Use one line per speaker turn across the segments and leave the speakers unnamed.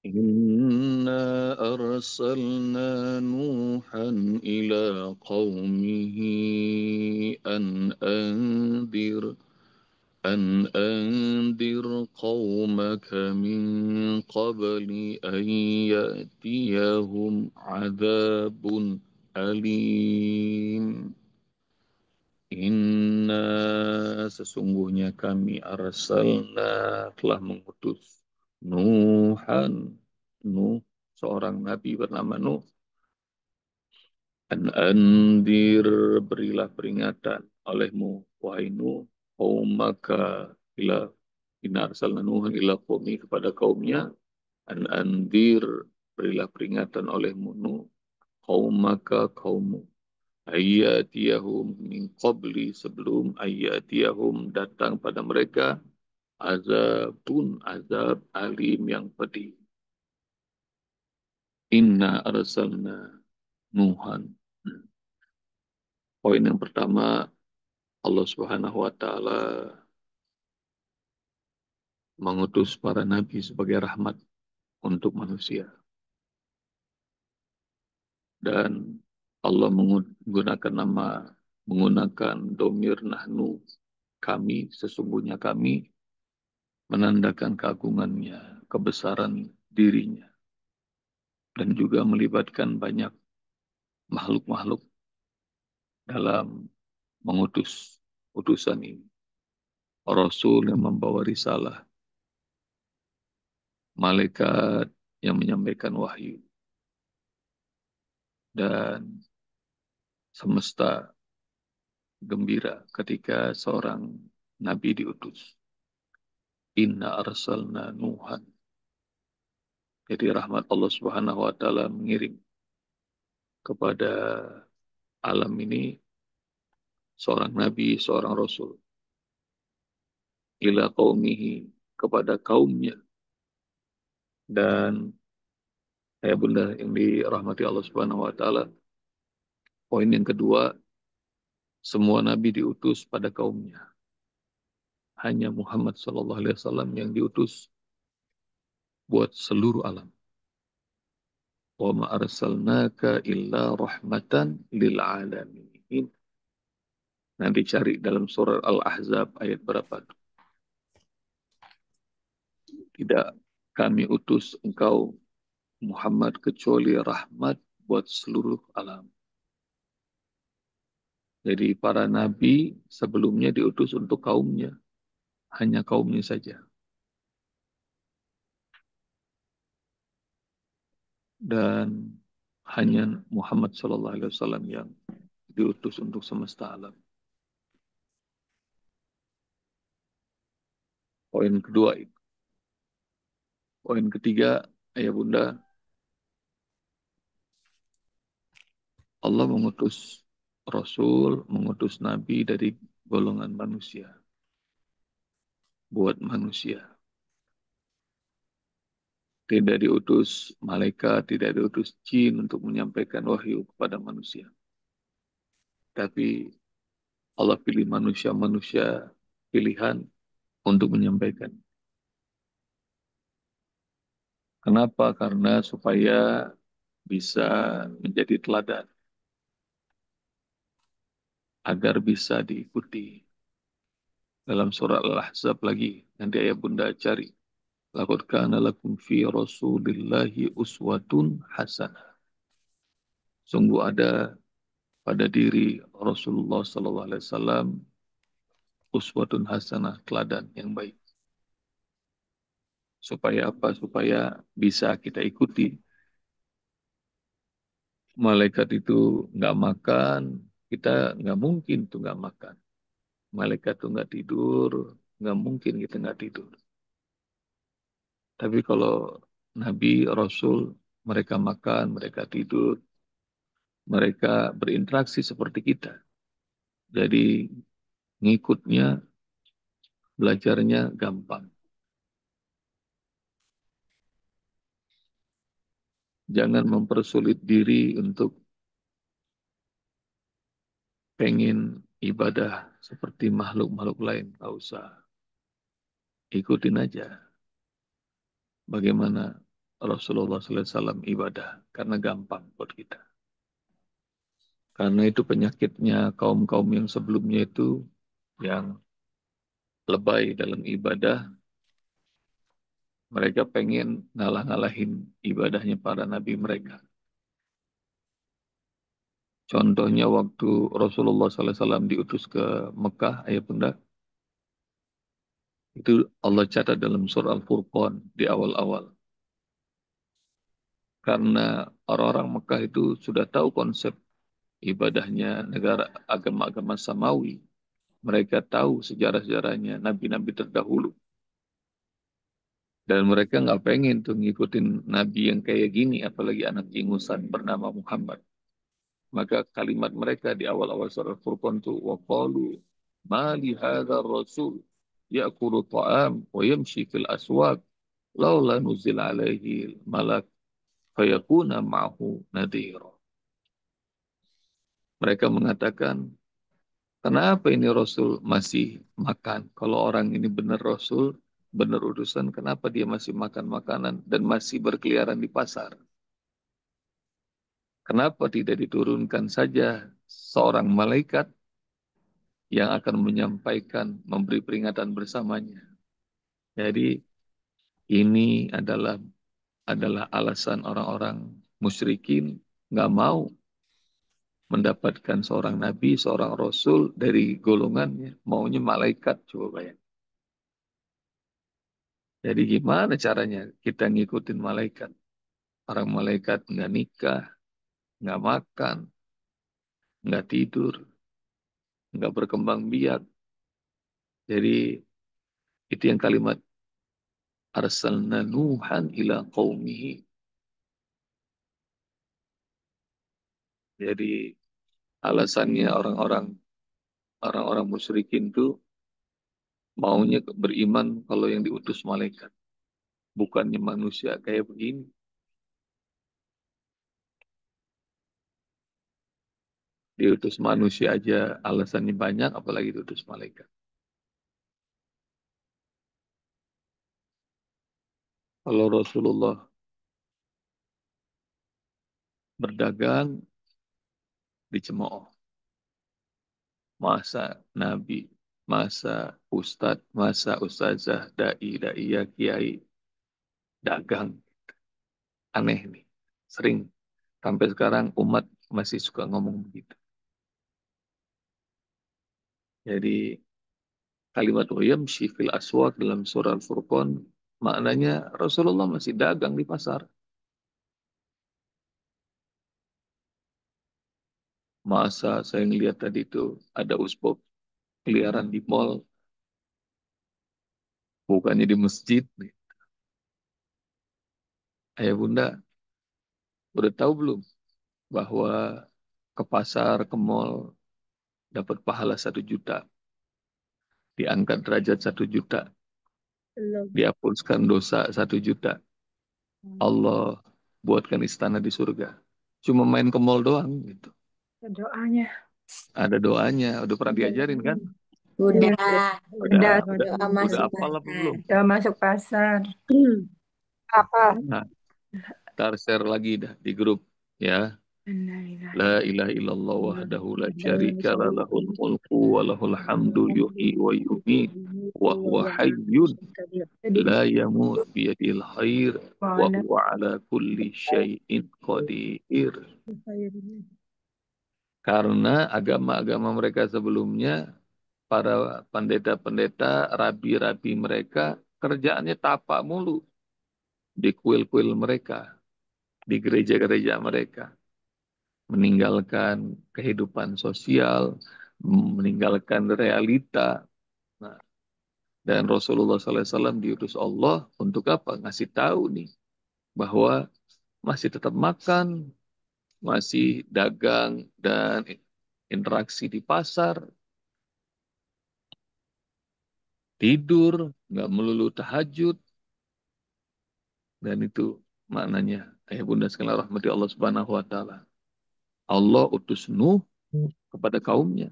إنا أرسلنا نوحا إلى قومه أن أنذر قومك من قبل أن يأتيهم عذاب أليم. Inna sesungguhnya kami arsalna telah mengutus Nuhan, Nuh, seorang nabi bernama Nuh. An andir, berilah peringatan olehmu, wahai Nuh, qaumaka ila inna arsalna Nuhan ila qaumi, kepada kaumnya. An andir, berilah peringatan olehmu Nuh, qaumaka kaummu. Ayatiyahum min qabli, sebelum ayatiyahum datang pada mereka azabun, azab alim yang pedih. Inna arsalna Nuhan. Poin yang pertama, Allah Subhanahu wa taala mengutus para nabi sebagai rahmat untuk manusia, dan Allah menggunakan domir nahnu, kami, sesungguhnya kami, menandakan keagungannya, kebesaran dirinya, dan juga melibatkan banyak makhluk-makhluk dalam mengutus utusan ini. Rasul yang membawa risalah, malaikat yang menyampaikan wahyu, dan semesta gembira ketika seorang nabi diutus. Inna arsalna Nuhan. Jadi rahmat Allah Subhanahu wa taala mengirim kepada alam ini seorang nabi, seorang rasul, ila qaumihi, kepada kaumnya. Dan ayah bunda yang dirahmati Allah Subhanahu wa taala, poin yang kedua, semua nabi diutus pada kaumnya. Hanya Muhammad sallallahu alaihi wasallam yang diutus buat seluruh alam. Wa ma arsalnaka illa rahmatan lil alamin. Nanti cari dalam surah Al-Ahzab ayat berapa. Tidak kami utus engkau Muhammad kecuali rahmat buat seluruh alam. Jadi para nabi sebelumnya diutus untuk kaumnya, hanya kaumnya saja. Dan hanya Muhammad Sallallahu Alaihi Wasallam yang diutus untuk semesta alam. Poin kedua itu. Poin ketiga, ayah bunda, Allah mengutus Rasul, mengutus Nabi dari golongan manusia. Buat manusia. Tidak diutus malaikat, tidak diutus jin untuk menyampaikan wahyu kepada manusia. Tapi Allah pilih manusia-manusia pilihan untuk menyampaikan. Kenapa? Karena supaya bisa menjadi teladan, agar bisa diikuti. Dalam surah Al-Ahzab lagi, nanti ayah bunda cari. Laqad kana lakum fi Rasulillahi uswatun hasanah. Sungguh ada pada diri Rasulullah sallallahu alaihi wasallam uswatun hasanah, teladan yang baik. Supaya apa? Supaya bisa kita ikuti. Malaikat itu nggak makan, kita nggak mungkin tuh nggak makan. Malaikat tuh nggak tidur, nggak mungkin kita nggak tidur. Tapi kalau Nabi, Rasul, mereka makan, mereka tidur, mereka berinteraksi seperti kita. Jadi ngikutnya, belajarnya gampang. Jangan mempersulit diri untuk pengen ibadah seperti makhluk-makhluk lain. Nggak usah. Ikutin aja. bagaimana Rasulullah SAW ibadah. Karena gampang buat kita. Karena itu penyakitnya kaum-kaum yang sebelumnya itu yang lebay dalam ibadah. Mereka pengen ngalah-ngalahin ibadahnya para nabi mereka. Contohnya waktu Rasulullah SAW diutus ke Mekah, ayah bunda, itu Allah catat dalam surah Al-Furqan di awal-awal. Karena orang-orang Mekah itu sudah tahu konsep ibadahnya negara agama-agama Samawi. Mereka tahu sejarah-sejarahnya nabi-nabi terdahulu. Dan mereka nggak pengen tuh ngikutin nabi yang kayak gini, apalagi anak ingusan bernama Muhammad. Maka kalimat mereka di awal-awal surah Al-Furqan itu waqalu ma li hadzal rasul ya'kulu ta'am wa yamshi fil aswaq laula nuzil alaihi malak fayakuna ma'hu nadhira. Mereka mengatakan, kenapa ini Rasul masih makan? Kalau orang ini benar Rasul, benar utusan, kenapa dia masih makan makanan dan masih berkeliaran di pasar? Kenapa tidak diturunkan saja seorang malaikat yang akan menyampaikan, memberi peringatan bersamanya? Jadi ini adalah alasan orang-orang musyrikin nggak mau mendapatkan seorang nabi, seorang rasul dari golongannya, maunya malaikat, coba bayang. Jadi gimana caranya kita ngikutin malaikat? Orang malaikat nggak nikah, nggak makan, nggak tidur, nggak berkembang biak. Jadi itu yang kalimat arsalna nuhan ila qaumihi. Jadi alasannya orang-orang musyrikin itu maunya beriman kalau yang diutus malaikat, bukannya manusia kayak begini. Diutus manusia aja alasannya banyak, apalagi diutus malaikat. Kalau Rasulullah berdagang dicemooh, masa Nabi, masa Ustadz, masa Ustazah, dai, daiyah, kiai, dagang, aneh nih. Sering sampai sekarang umat masih suka ngomong begitu. Jadi kalimat yamshi fil aswaq dalam surah Al-Furqan maknanya Rasulullah masih dagang di pasar. Masa saya ngelihat tadi itu ada usbop keliaran di mall, bukannya di masjid nih. Ayah bunda, udah tahu belum bahwa ke pasar, ke mall dapat pahala 1 juta, diangkat derajat 1 juta,
Belum.
dihapuskan dosa 1 juta. Allah buatkan istana di surga. Cuma main ke mall doang gitu.
Doanya.
Ada doanya, udah pernah diajarin kan?
Iya,
Udah,
Udah,
udah.
udah,
doa
udah
masuk
hafal apa
pasar.
belum?
Udah masuk pasar. Apa?
Nah, ntar share lagi dah di grup ya. La ilaha illallah wahdahu la syarika la lahul mulku wa lahul hamdu yuhyi wa yumiit wa huwa hayyun
Jadi,
la yamut biyadil khair wa
mana?
huwa ala kulli syai'in qadir. Karena agama-agama mereka sebelumnya, para pendeta-pendeta, rabi-rabi mereka, kerjaannya tapak mulu di kuil-kuil mereka, di gereja-gereja mereka. Meninggalkan kehidupan sosial, meninggalkan realita. Nah, dan Rasulullah SAW diutus Allah untuk apa? Ngasih tahu nih, bahwa masih tetap makan, masih dagang, dan interaksi di pasar, tidur, nggak melulu tahajud, dan itu maknanya. Ayah bunda sekalian rahmati Allah Subhanahu Wa Taala. Allah utus Nuh kepada kaumnya,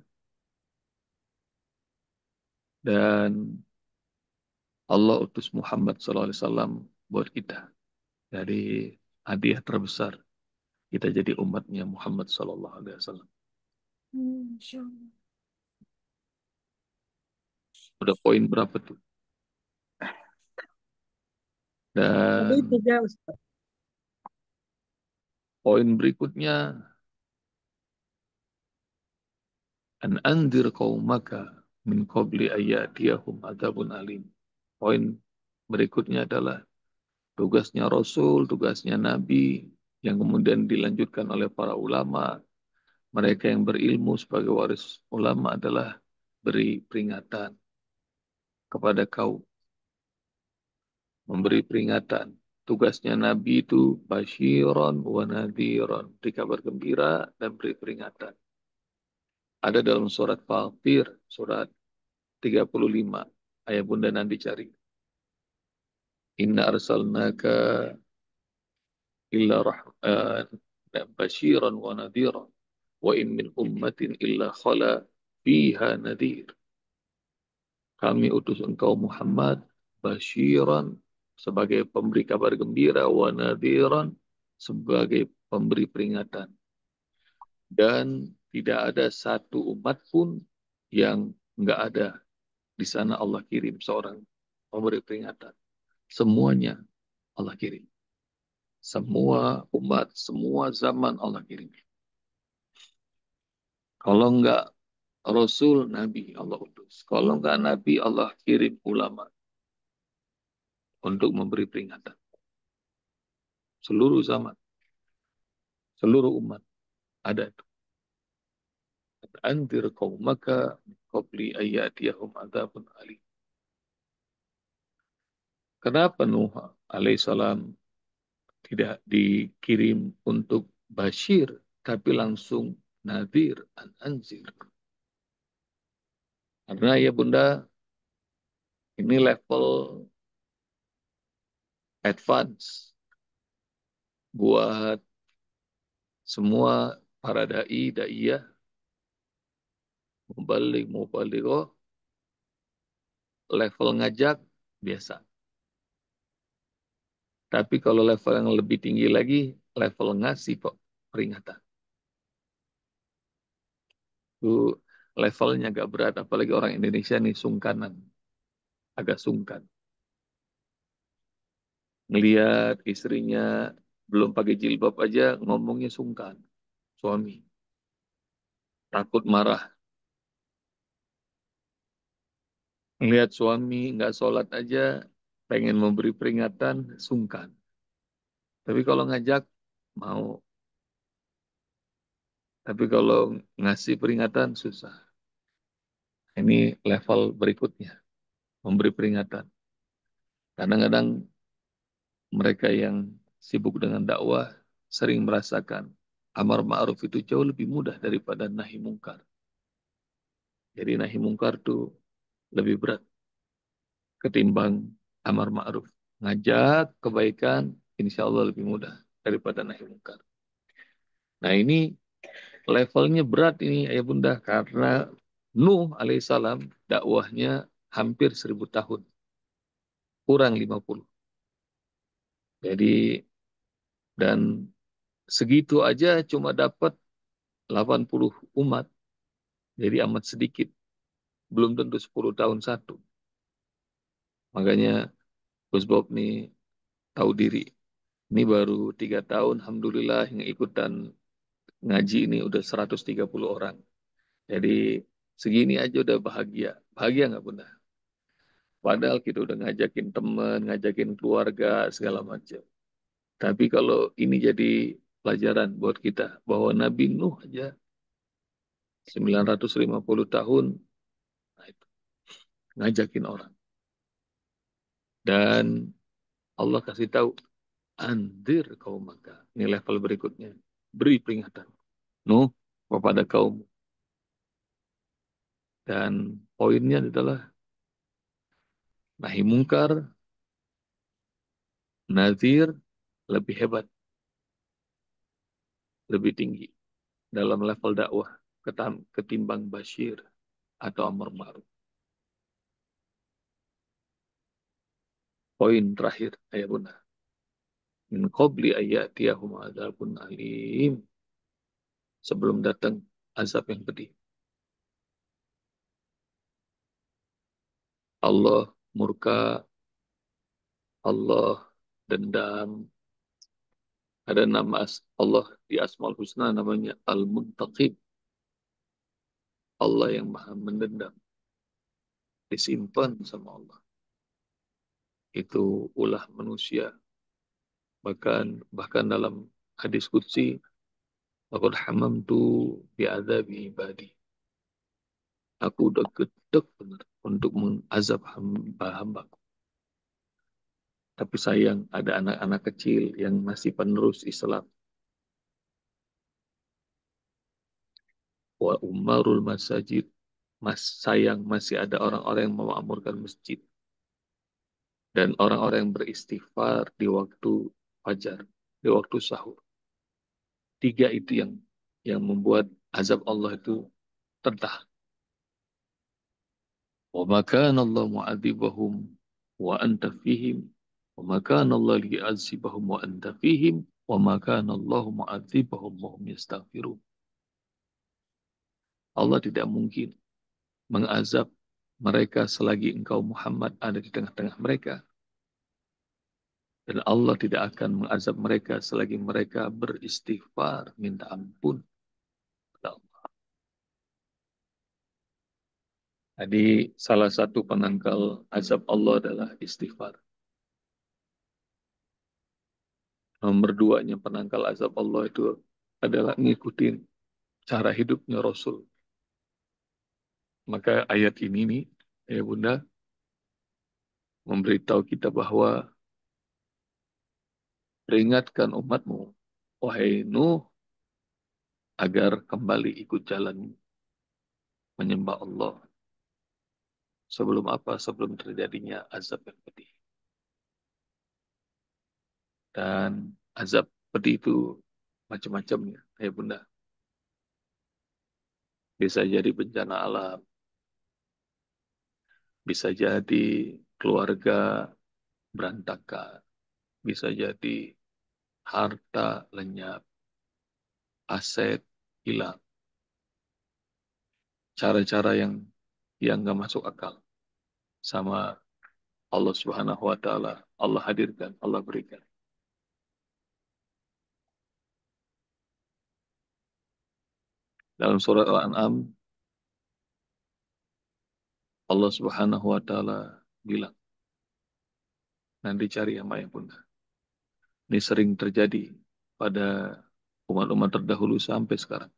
dan Allah utus Muhammad SAW buat kita. Dari hadiah terbesar kita jadi umatnya Muhammad Sallallahu Alaihi Wasallam.
Masya Allah.
Udah poin berapa tuh?
Tadi
Dan
3 Ustaz.
poin berikutnya, an anzir qaumaka min qabli ayyatiyahum adzabun alim. Poin berikutnya adalah tugasnya Rasul, tugasnya Nabi, yang kemudian dilanjutkan oleh para ulama. Mereka yang berilmu sebagai waris ulama adalah beri peringatan kepada kaum, memberi peringatan. Tugasnya Nabi itu basyiron wa nadhiron, beri kabar gembira dan beri peringatan. Ada dalam surat Fatir, surat 35. Ayah bunda nanti cari. Inna arsalnaka illa basyiran wa nadhiran. Wa in min ummatin illa khala fiha nadhir. Kami utus engkau Muhammad basyiran sebagai pemberi kabar gembira, wa nadhiran sebagai pemberi peringatan. Dan tidak ada satu umat pun yang enggak ada di sana Allah kirim seorang pemberi peringatan. Semuanya Allah kirim. Semua umat, semua zaman Allah kirim. Kalau enggak Rasul, Nabi Allah utus. Kalau enggak Nabi, Allah kirim ulama untuk memberi peringatan. Seluruh zaman, seluruh umat ada itu. Anzir qaumaka min qabli ayyatiyahum adzabun alim. Kenapa Nuh alaihissalam tidak dikirim untuk Bashir, tapi langsung Nadir dan Anzir? Karena ya bunda, ini level advance buat semua para daiyah, mubalik, level ngajak biasa. Tapi kalau level yang lebih tinggi lagi, level ngasih kok peringatan. Itu levelnya agak berat, apalagi orang Indonesia nih sungkanan, agak sungkan. Ngelihat istrinya belum pakai jilbab aja ngomongnya sungkan. Suami takut marah. Ngelihat suami nggak sholat aja pengen memberi peringatan sungkan. Tapi kalau ngajak mau. Tapi kalau ngasih peringatan susah. Ini level berikutnya, memberi peringatan. Kadang-kadang mereka yang sibuk dengan dakwah sering merasakan amar ma'ruf itu jauh lebih mudah daripada nahi mungkar. Jadi nahi mungkar itu lebih berat ketimbang amar ma'ruf. Ngajak kebaikan insya Allah lebih mudah daripada nahi mungkar. Nah ini levelnya berat ini ayah bunda karena Nuh alaihissalam dakwahnya hampir 1000 tahun, kurang 50. Jadi dan segitu aja cuma dapat 80 umat. Jadi amat sedikit. Belum tentu 10 tahun satu. Makanya Gus Bob nih tahu diri. Ini baru 3 tahun, Alhamdulillah yang ikutan ngaji ini udah 130 orang. Jadi segini aja udah bahagia. Bahagia nggak bunda? Padahal kita udah ngajakin teman, ngajakin keluarga, segala macam. Tapi kalau ini jadi pelajaran buat kita, bahwa Nabi Nuh aja 950 tahun, nah itu, ngajakin orang. Dan Allah kasih tahu, andir kaum maka. Ini level berikutnya. Beri peringatan. Nuh kepada kaum. Dan poinnya adalah nahi mungkar, nazir lebih hebat, lebih tinggi dalam level dakwah ketimbang Bashir atau Amr Ma'ruf. Poin terakhir, ayat bunda. Min qabli ayyatiyahum adzabun alim. Sebelum datang azab yang pedih. Allah murka, Allah dendam. Ada nama Allah di Asmaul Husna namanya Al-Muntaqim. Allah yang maha mendendam. Disimpan sama Allah. Itu ulah manusia. Bahkan dalam hadis qudsi, laqad hamamtu bi'adzabi ibadi. Aku udah gedek benar untuk mengazab hamba-hambaku. Tapi sayang ada anak-anak kecil yang masih penerus Islam. Wa umarul masajid. Sayang masih ada orang-orang yang memakmurkan masjid. Dan orang-orang yang beristighfar di waktu fajar, di waktu sahur. Tiga itu yang membuat azab Allah itu rendah. Wa ma kana Allah mu'adzibahum wa anta fihim. Wa ma kana Allah li'adzibahum wa anta fihim. Wa ma kana Allah mu'adzibahum wa hum yastaghfirun. Allah tidak mungkin mengazab mereka selagi engkau Muhammad ada di tengah-tengah mereka. Dan Allah tidak akan mengazab mereka selagi mereka beristighfar, minta ampun kepada Allah. Jadi salah satu penangkal azab Allah adalah istighfar. Nomor duanya penangkal azab Allah itu adalah ngikutin cara hidupnya Rasul. Maka ayat ini nih, ya Bunda, memberitahu kita bahwa peringatkan umatmu, wahai Nuh, agar kembali ikut jalan menyembah Allah. Sebelum apa? Sebelum terjadinya azab yang pedih. Dan azab pedih itu macam-macamnya, ya Bunda. Bisa jadi bencana alam, bisa jadi keluarga berantakan, bisa jadi harta lenyap, aset hilang. Cara-cara yang nggak masuk akal sama Allah Subhanahu wa taala. Allah hadirkan, Allah berikan. Dalam surat Al-An'am Allah Subhanahu wa taala bilang, nanti cari yang banyak Bunda. Ini sering terjadi pada umat-umat terdahulu sampai sekarang.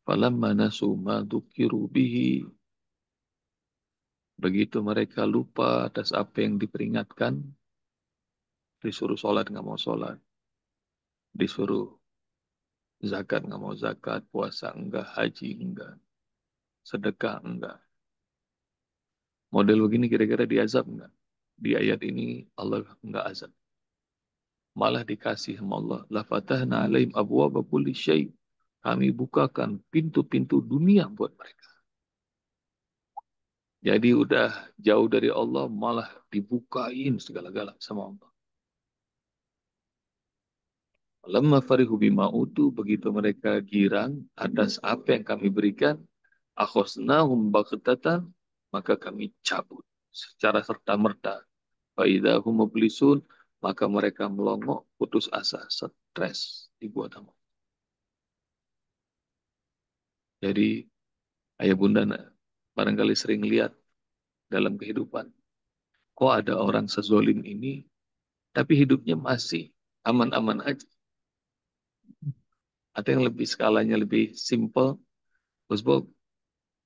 Falamma nasu ma dzukiru bihi. Begitu mereka lupa atas apa yang diperingatkan, disuruh sholat nggak mau sholat, disuruh zakat nggak mau zakat, puasa enggak, haji enggak, sedekah enggak. Model begini kira-kira diazab enggak? Di ayat ini Allah enggak azab. Malah dikasih sama Allah. La fatahna alaihim abwaaba kulli syai'. Kami bukakan pintu-pintu dunia buat mereka. Jadi udah jauh dari Allah, malah dibukain segala-gala sama Allah. Lemma farihu bima utu, begitu mereka girang atas apa yang kami berikan, akhosnahum baghtatan, maka kami cabut secara serta-merta. Faidahum mublisun, maka mereka melongo, putus asa, stres dibuat sama. Jadi ayah bunda barangkali sering lihat dalam kehidupan, kok ada orang sezolim ini, tapi hidupnya masih aman-aman aja. Ada yang lebih skalanya lebih simple, Gus Bob,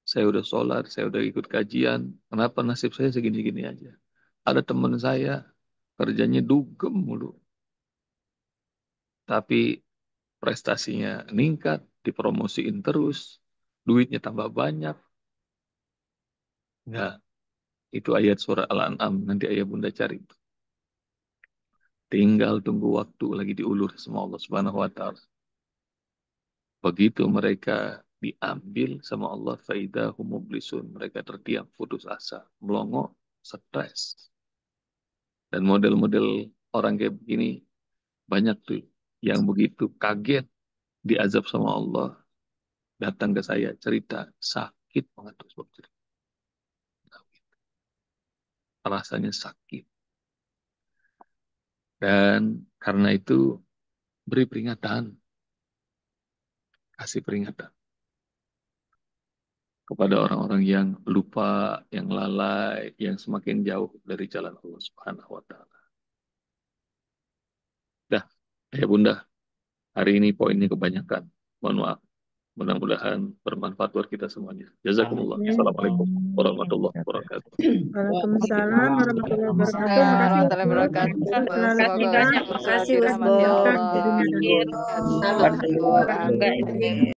saya udah sholat, saya udah ikut kajian, kenapa nasib saya segini-gini aja? Ada teman saya, kerjanya dugem mulu, tapi prestasinya meningkat, dipromosiin terus, duitnya tambah banyak. Enggak, itu ayat surah Al-An'am, nanti ayah bunda cari. Tinggal tunggu waktu lagi diulur sama Allah Subhanahu wa taala. Begitu mereka diambil sama Allah, faidahum mublisun, mereka terdiam, putus asa, melongo, stres. Dan model-model orang kayak begini banyak tuh yang begitu kaget diazab sama Allah, datang ke saya cerita sakit banget tuh sebab cerita. Rasanya sakit. Dan karena itu beri peringatan, kasih peringatan kepada orang-orang yang lupa, yang lalai, yang semakin jauh dari jalan Allah Subhanahu wa taala. Dah, ya Bunda, hari ini poinnya kebanyakan. Mohon maaf. Mudah-mudahan bermanfaat buat kita semuanya. Jazakumullah.
Ya.
Assalamualaikum warahmatullahi wabarakatuh.
Waalaikumsalam warahmatullahi wabarakatuh.
Waalaikumsalam
Makasih
warahmatullahi
Ustaz.
wabarakatuh.
Selalu
Semoga
kita
selalu
Makasih Mas
dirahmati
Bo.
bermanfaat
Allah.
di dunia dan
Amin.
akhirat.
Amin.
Bangga ini.